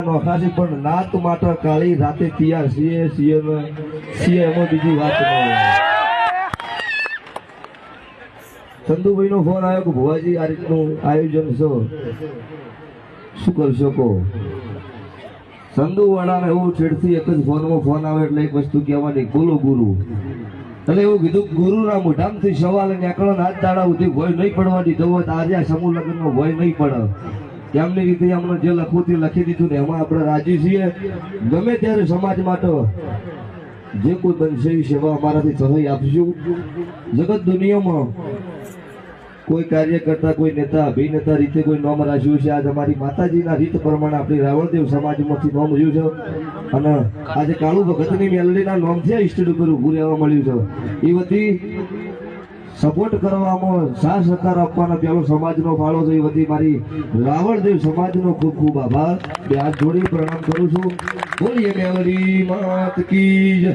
નોખાશે પણ નાત માટે કાળી રાતે તૈયાર છીએ એમાં બીજી વાત ન હોય. ચંદુભાઈ નો ફોન આવ્યો કે ભુવાજી આ રીતનું આયોજન છે, શું કરશો કહો. ચંદુ વાળાને એવું છેડથી એક જ ફોનમાં ફોન આવે એટલે એક વસ્તુ કહેવાની, બોલો ગુરુ. એટલે એવું કીધું ગુરુના મોઢામાંથી સવાલ નીકળો હાથ દાડા સુધી ભય નહીં પડવાની જવો આજે આ સમૂહ લગ્નનો ભય નહીં પડે. તેમની રીતે અમને જે લખવું લખી દીધું ને એમાં આપણે રાજી છીએ. ગમે ત્યારે સમાજ માટે જે કોઈ બનશે એ સેવા અમારાથી સહાય આપશું. જગત દુનિયામાં કોઈ કાર્યકર્તા, કોઈ નેતા, અભિનેતા રીતે કોઈ નામ રાખ્યું છે. આજ અમારી માતાજીના રીત પ્રમાણે આપણી રાવણદેવ સમાજમાંથી નામ રહ્યું છે અને આજે કાળુ ભગતની મેલડીના નામથી ઇન્સ્ટિટ્યૂટ ઉપર ઊભું રહેવા મળ્યું છે. એ બધી સપોર્ટ કરવામાં, સાથ સહકાર આપવાનો પેલો સમાજનો ફાળો છે. એ બધી મારી રાવણદેવ સમાજનો ખૂબ ખૂબ આભાર. બે હાથ જોડી પ્રણામ કરું છું. બોલીએ મેલડી માત કી જય.